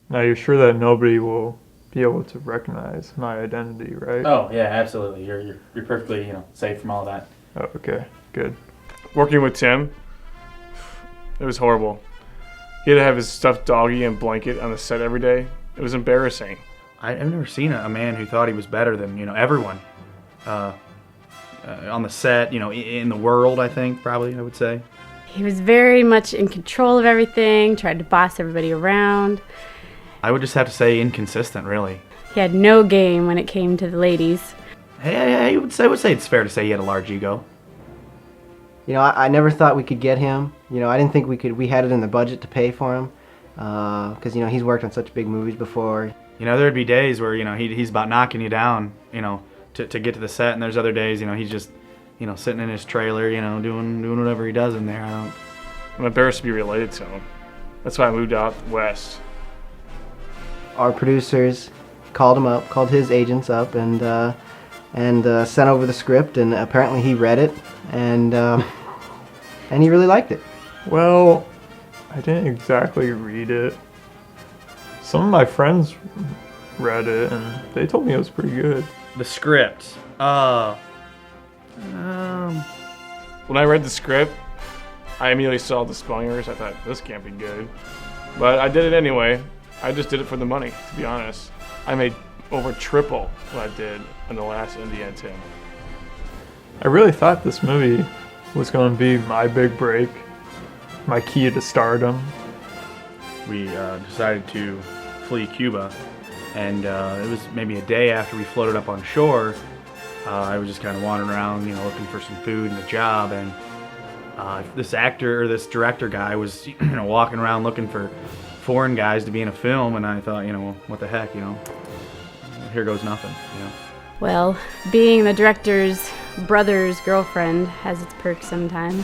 Now you're sure that nobody will be able to recognize my identity, right? Oh yeah, absolutely. You're perfectly safe from all that. Oh, okay, good. Working with Tim, it was horrible. He had to have his stuffed doggy and blanket on the set every day. It was embarrassing. I've never seen a man who thought he was better than everyone on the set. In the world. I think probably I would say. He was very much in control of everything, tried to boss everybody around. I would just have to say inconsistent, really. He had no game when it came to the ladies. Hey, I would say it's fair to say he had a large ego. I never thought we could get him. I didn't think we had it in the budget to pay for him. Because, he's worked on such big movies before. There'd be days where, he's about knocking you down, to get to the set. And there's other days, he's just, sitting in his trailer, doing whatever he does in there. I'm embarrassed to be related to him. That's why I moved out west. Our producers called his agents up and sent over the script, and apparently he read it, and he really liked it. Well, I didn't exactly read it. Some of my friends read it, and they told me it was pretty good. The script. When I read the script, I immediately saw the spelling errors. I thought, this can't be good. But I did it anyway. I just did it for the money, to be honest. I made over triple what I did in the last Indiana Tim. I really thought this movie was going to be my big break, my key to stardom. We decided to flee Cuba, and it was maybe a day after we floated up on shore. I was just kind of wandering around, looking for some food and a job, and this director guy was, walking around looking for foreign guys to be in a film, and I thought, what the heck, here goes nothing, Well, being the director's brother's girlfriend has its perks sometimes.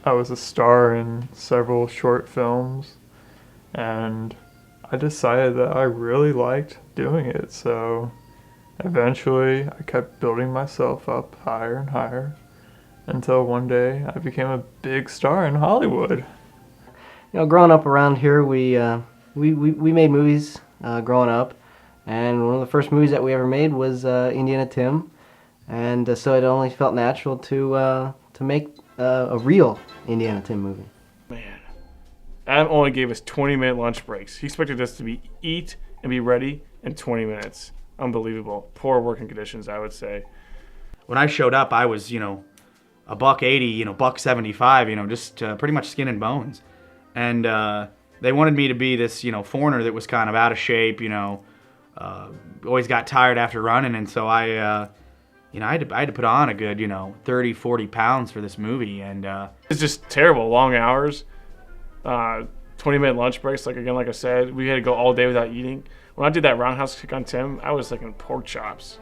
I was a star in several short films, and I decided that I really liked doing it, so eventually I kept building myself up higher and higher until one day I became a big star in Hollywood. Growing up around here, we made movies growing up, and one of the first movies that we ever made was Indiana Tim, and so it only felt natural to make a real Indiana Tim movie. Man, Adam only gave us 20-minute lunch breaks. He expected us to eat and be ready in 20 minutes. Unbelievable. Poor working conditions, I would say. When I showed up, I was, $180, $175, just pretty much skin and bones. And they wanted me to be this, foreigner that was kind of out of shape, always got tired after running. And so I had to put on a good, 30, 40 pounds for this movie. And it's just terrible. Long hours, 20-minute lunch breaks. Like I said, we had to go all day without eating. When I did that roundhouse kick on Tim, I was like in pork chops.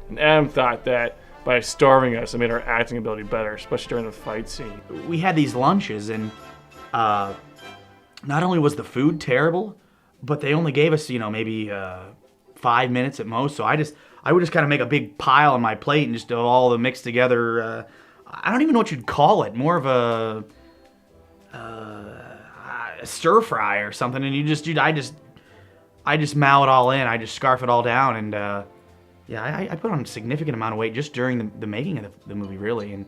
And Adam thought that by starving us, it made our acting ability better, especially during the fight scene. We had these lunches, and not only was the food terrible, but they only gave us, maybe 5 minutes at most. So I would just kind of make a big pile on my plate and just do all the mixed together. I don't even know what you'd call it. More of a stir fry or something. And I just mow it all in. I just scarf it all down, and I put on a significant amount of weight just during the making of the movie, really. And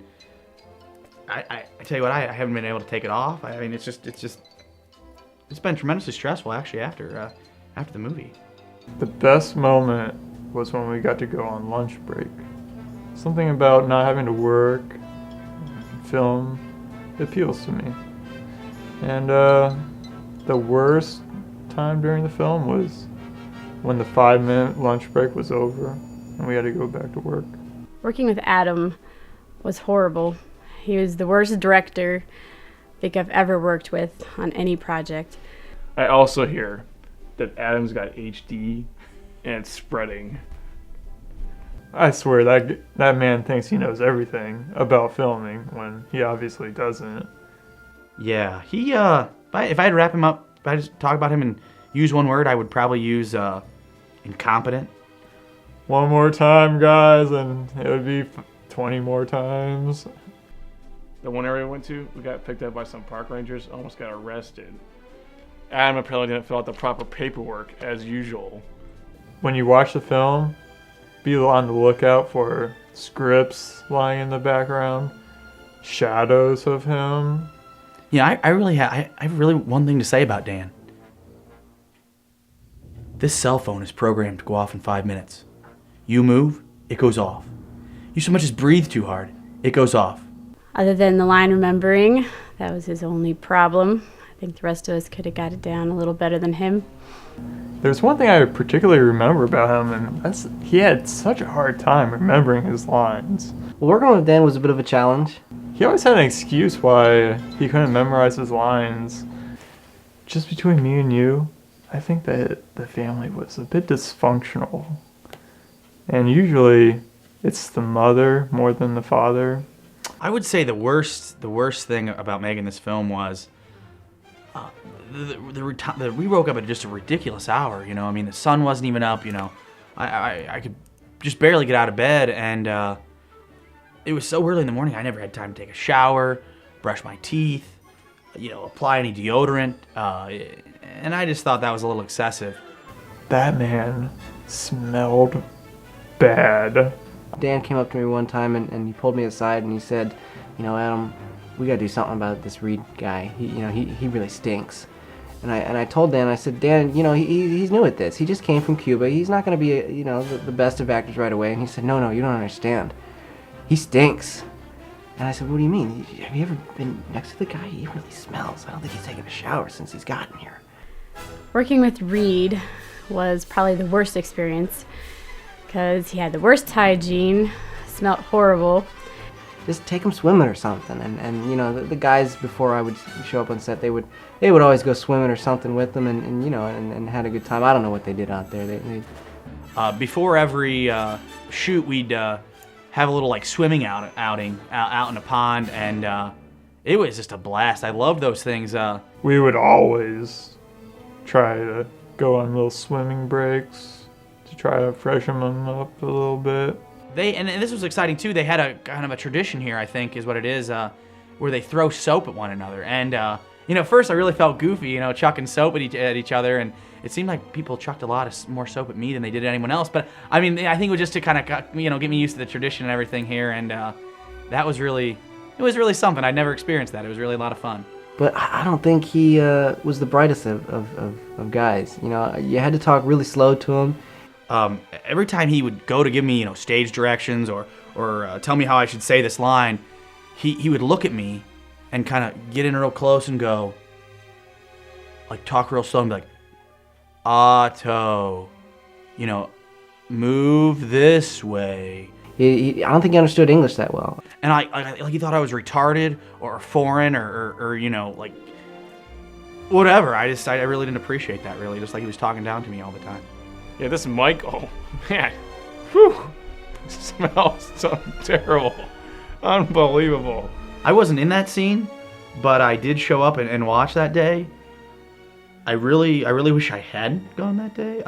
I tell you what, I haven't been able to take it off. I mean, it's been tremendously stressful actually after the movie. The best moment was when we got to go on lunch break. Something about not having to work, film, appeals to me. And the worst time during the film was when the 5-minute lunch break was over and we had to go back to work. Working with Adam was horrible. He was the worst director I think I've ever worked with on any project. I also hear that Adam's got HD and it's spreading. I swear that man thinks he knows everything about filming when he obviously doesn't. Yeah, he if I had to wrap him up, if I just talk about him and use one word, I would probably use incompetent. One more time, guys, and it would be 20 more times. The one area we went to, we got picked up by some park rangers, almost got arrested. Adam apparently didn't fill out the proper paperwork as usual. When you watch the film, be on the lookout for scripts lying in the background, shadows of him. Yeah, I really have really one thing to say about Dan. This cell phone is programmed to go off in 5 minutes. You move, it goes off. You so much as breathe too hard, it goes off. Other than the line remembering, that was his only problem. I think the rest of us could have got it down a little better than him. There's one thing I particularly remember about him, and that's he had such a hard time remembering his lines. Well, working with Dan was a bit of a challenge. He always had an excuse why he couldn't memorize his lines. Just between me and you, I think that the family was a bit dysfunctional. And usually it's the mother more than the father. I would say the worst thing about making this film was we woke up at just a ridiculous hour. You know, I mean, the sun wasn't even up. You know, I could just barely get out of bed, and it was so early in the morning. I never had time to take a shower, brush my teeth, you know, apply any deodorant, and I just thought that was a little excessive. That man smelled bad. Dan came up to me one time and he pulled me aside and he said, you know, Adam, we gotta do something about this Reed guy. He really stinks. And I told Dan, I said, Dan, you know, he's new at this. He just came from Cuba. He's not gonna be, you know, the best of actors right away. And he said, no, you don't understand. He stinks. And I said, what do you mean? Have you ever been next to the guy? He really smells. I don't think he's taken a shower since he's gotten here. Working with Reed was probably the worst experience because he had the worst hygiene, smelled horrible. Just take him swimming or something. And you know, the guys before I would show up on set, they would always go swimming or something with them and you know, and had a good time. I don't know what they did out there. Before every shoot, we'd have a little like swimming outing out in a pond, and it was just a blast. I loved those things. We would always try to go on little swimming breaks to try to freshen them up a little bit. And this was exciting too. They had a kind of a tradition here, I think, is what it is, where they throw soap at one another. And you know, first I really felt goofy, you know, chucking soap at each other, and it seemed like people chucked a lot more soap at me than they did at anyone else. But I mean, I think it was just to kind of, you know, get me used to the tradition and everything here, and that was really something. I'd never experienced that. It was really a lot of fun. But I don't think he was the brightest of guys. You know, you had to talk really slow to him. Every time he would go to give me, you know, stage directions or tell me how I should say this line, he would look at me and kind of get in real close and go, like, talk real slow and be like, Otto, you know, move this way. I don't think he understood English that well. And I like he thought I was retarded or foreign or you know, like, whatever. I really didn't appreciate that, really. Just like he was talking down to me all the time. Yeah, this Michael, man, whew, smells so terrible. Unbelievable. I wasn't in that scene, but I did show up and watch that day. I really wish I had gone that day.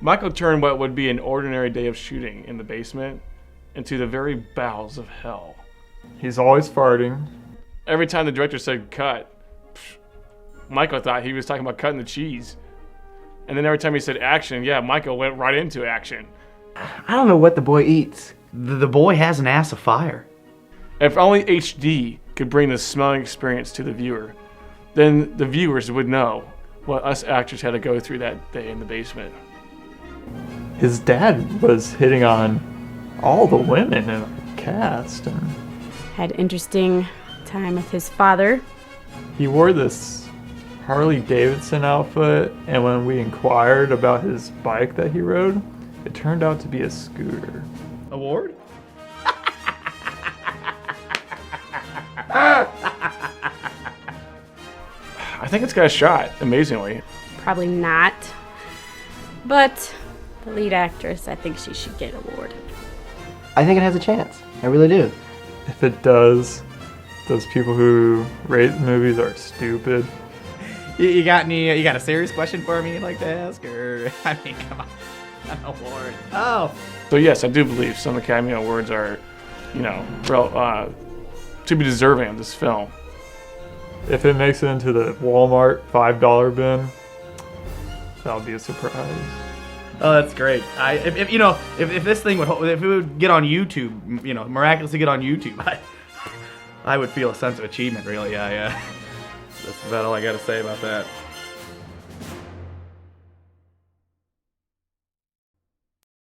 Michael turned what would be an ordinary day of shooting in the basement into the very bowels of hell. He's always farting. Every time the director said cut, Michael thought he was talking about cutting the cheese. And then every time he said action, yeah, Michael went right into action. I don't know what the boy eats. The boy has an ass of fire. If only HD could bring the smelling experience to the viewer, then the viewers would know what us actors had to go through that day in the basement. His dad was hitting on all the women in the cast. And Had an interesting time with his father. he wore this Harley Davidson outfit, and when we inquired about his bike that he rode, it turned out to be a scooter. Award? I think it's got a shot, amazingly. Probably not. But the lead actress, I think she should get an award. I think it has a chance. I really do. If it does, those people who rate movies are stupid. You got a serious question for me you'd like to ask? Or, I mean, come on. An award. Oh. So yes, I do believe some Academy Awards are, you know, to be deserving of this film. if it makes it into the Walmart $5 bin, that'll be a surprise. Oh, that's great. If this thing if it would get on YouTube, miraculously get on YouTube, I would feel a sense of achievement. Really, that's about all I got to say about that.